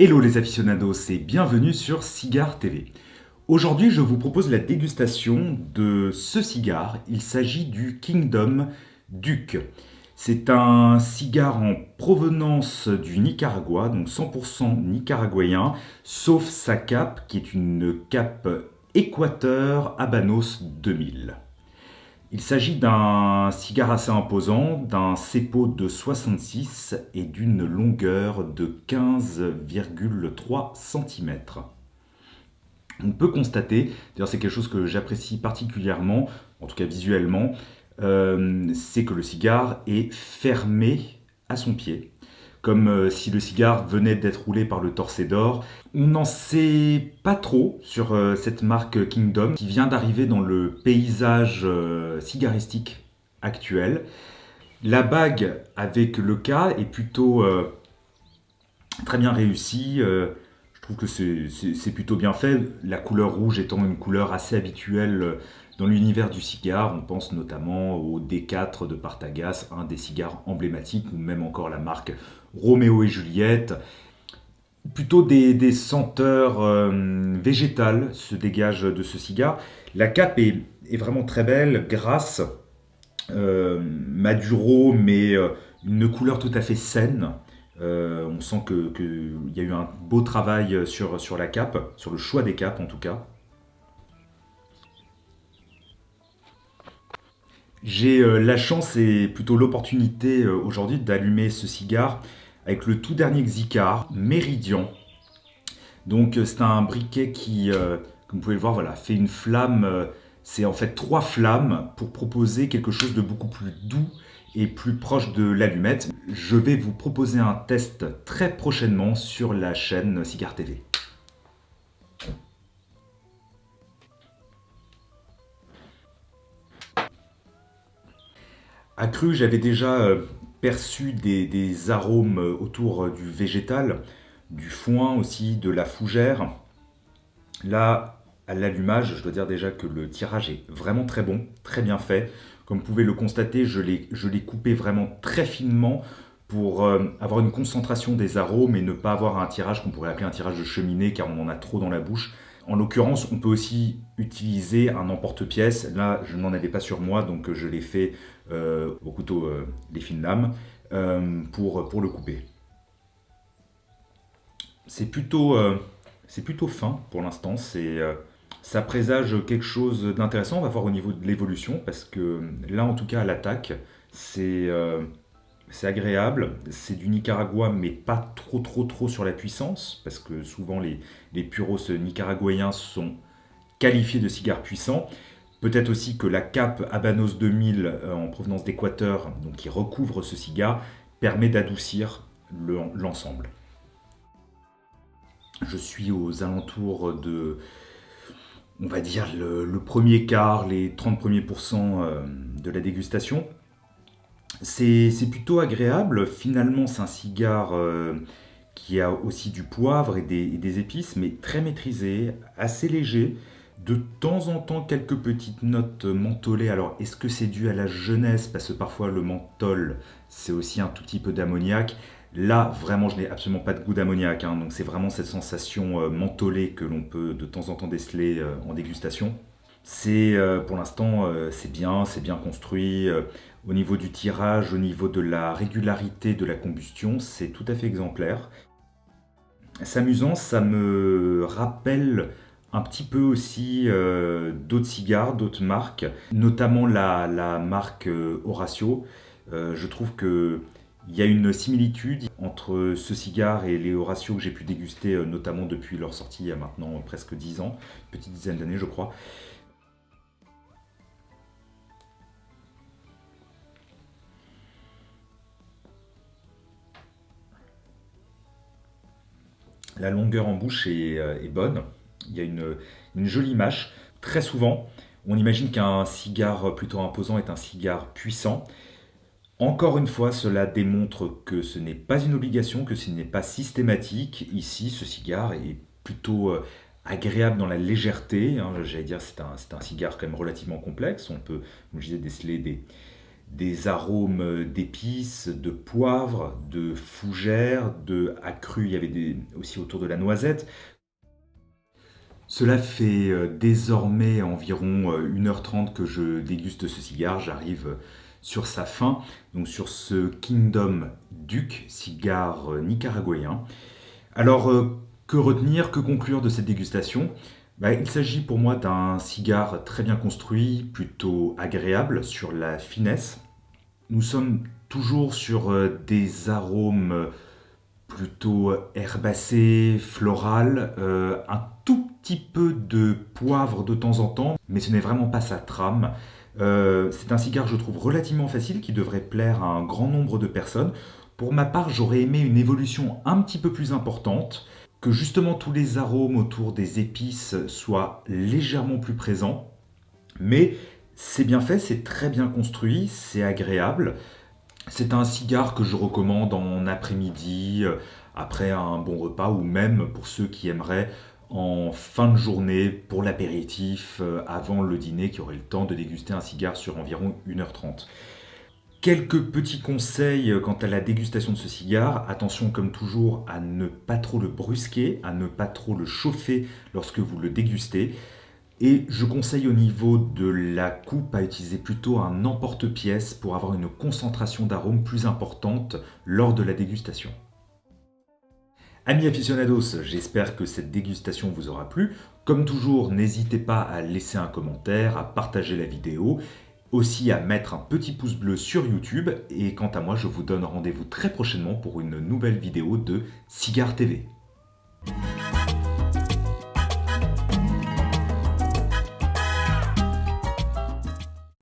Hello les aficionados et bienvenue sur Cigare TV. Aujourd'hui, je vous propose la dégustation de ce cigare. Il s'agit du Kingdom Duke. C'est un cigare en provenance du Nicaragua, donc 100% nicaraguayen, sauf sa cape qui est une cape Équateur Habanos 2000. Il s'agit d'un cigare assez imposant, d'un cepo de 66 et d'une longueur de 15,3 cm. On peut constater, d'ailleurs c'est quelque chose que j'apprécie particulièrement, en tout cas visuellement, c'est que le cigare est fermé à son pied, comme si le cigare venait d'être roulé par le torsédor. On n'en sait pas trop sur cette marque Kingdom qui vient d'arriver dans le paysage cigaristique actuel. La bague avec le K est plutôt très bien réussie. Je trouve que c'est plutôt bien fait. La couleur rouge étant une couleur assez habituelle dans l'univers du cigare. On pense notamment au D4 de Partagas, un des cigares emblématiques, ou même encore la marque Roméo et Juliette. Plutôt des senteurs végétales se dégagent de ce cigare. La cape est vraiment très belle, grasse, Maduro, mais une couleur tout à fait saine. On sent qu'il y a eu un beau travail sur la cape, sur le choix des capes en tout cas. J'ai la chance et plutôt l'opportunité aujourd'hui d'allumer ce cigare avec le tout dernier Xikar, Méridian. Donc c'est un briquet qui, comme vous pouvez le voir, voilà, fait une flamme. C'est en fait trois flammes pour proposer quelque chose de beaucoup plus doux et plus proche de l'allumette. Je vais vous proposer un test très prochainement sur la chaîne Cigare TV. À cru, j'avais déjà perçu des arômes autour du végétal, du foin aussi, de la fougère. Là, à l'allumage, je dois dire déjà que le tirage est vraiment très bon, très bien fait. Comme vous pouvez le constater, je l'ai coupé vraiment très finement pour avoir une concentration des arômes et ne pas avoir un tirage qu'on pourrait appeler un tirage de cheminée car on en a trop dans la bouche. En l'occurrence, on peut aussi utiliser un emporte-pièce. Là, je n'en avais pas sur moi, donc je l'ai fait au couteau des fines lames pour le couper. C'est plutôt, c'est plutôt fin pour l'instant. Ça présage quelque chose d'intéressant. On va voir au niveau de l'évolution parce que là, en tout cas, à l'attaque, c'est c'est agréable. C'est du Nicaragua, mais pas trop sur la puissance parce que souvent les puros nicaraguayens sont qualifiés de cigares puissants. Peut-être aussi que la cape Habanos 2000 en provenance d'Équateur, donc qui recouvre ce cigare, permet d'adoucir l'ensemble. Je suis aux alentours de, on va dire, le premier quart, les 30 premiers pourcents de la dégustation. C'est plutôt agréable. Finalement, c'est un cigare qui a aussi du poivre et des épices, mais très maîtrisé, assez léger. De temps en temps, quelques petites notes mentholées. Alors, est-ce que c'est dû à la jeunesse? Parce que parfois, le menthol, c'est aussi un tout petit peu d'ammoniac. Là, vraiment, je n'ai absolument pas de goût d'ammoniac, hein, donc c'est vraiment cette sensation mentholée que l'on peut de temps en temps déceler en dégustation. C'est pour l'instant, c'est bien construit. Au niveau du tirage, au niveau de la régularité de la combustion, c'est tout à fait exemplaire. C'est amusant, ça me rappelle un petit peu aussi d'autres cigares, d'autres marques, notamment la marque Horatio. Je trouve que il y a une similitude entre ce cigare et les Horatio que j'ai pu déguster, notamment depuis leur sortie il y a maintenant presque 10 ans, une petite dizaine d'années je crois. La longueur en bouche est bonne. Il y a une jolie mâche. Très souvent, on imagine qu'un cigare plutôt imposant est un cigare puissant. Encore une fois, cela démontre que ce n'est pas une obligation, que ce n'est pas systématique. Ici, ce cigare est plutôt agréable dans la légèreté, hein. J'allais dire, c'est un cigare quand même relativement complexe. On peut, comme je disais, déceler des arômes d'épices, de poivre, de fougères, de accru, il y avait aussi autour de la noisette. Cela fait désormais environ 1h30 que je déguste ce cigare. J'arrive sur sa fin, donc sur ce Kingdom Duke, cigare nicaraguayen. Alors, que retenir, que conclure de cette dégustation? Il s'agit pour moi d'un cigare très bien construit, plutôt agréable sur la finesse. Nous sommes toujours sur des arômes plutôt herbacé, floral, un tout petit peu de poivre de temps en temps, mais ce n'est vraiment pas sa trame. C'est un cigare, je trouve, relativement facile qui devrait plaire à un grand nombre de personnes. Pour ma part, j'aurais aimé une évolution un petit peu plus importante, que justement tous les arômes autour des épices soient légèrement plus présents, mais c'est bien fait, c'est très bien construit, c'est agréable. C'est un cigare que je recommande en après-midi, après un bon repas, ou même pour ceux qui aimeraient en fin de journée pour l'apéritif, avant le dîner, qui auraient le temps de déguster un cigare sur environ 1h30. Quelques petits conseils quant à la dégustation de ce cigare. Attention comme toujours à ne pas trop le brusquer, à ne pas trop le chauffer lorsque vous le dégustez. Et je conseille au niveau de la coupe à utiliser plutôt un emporte-pièce pour avoir une concentration d'arômes plus importante lors de la dégustation. Amis aficionados, j'espère que cette dégustation vous aura plu. Comme toujours, n'hésitez pas à laisser un commentaire, à partager la vidéo, aussi à mettre un petit pouce bleu sur YouTube. Et quant à moi, je vous donne rendez-vous très prochainement pour une nouvelle vidéo de Cigare TV.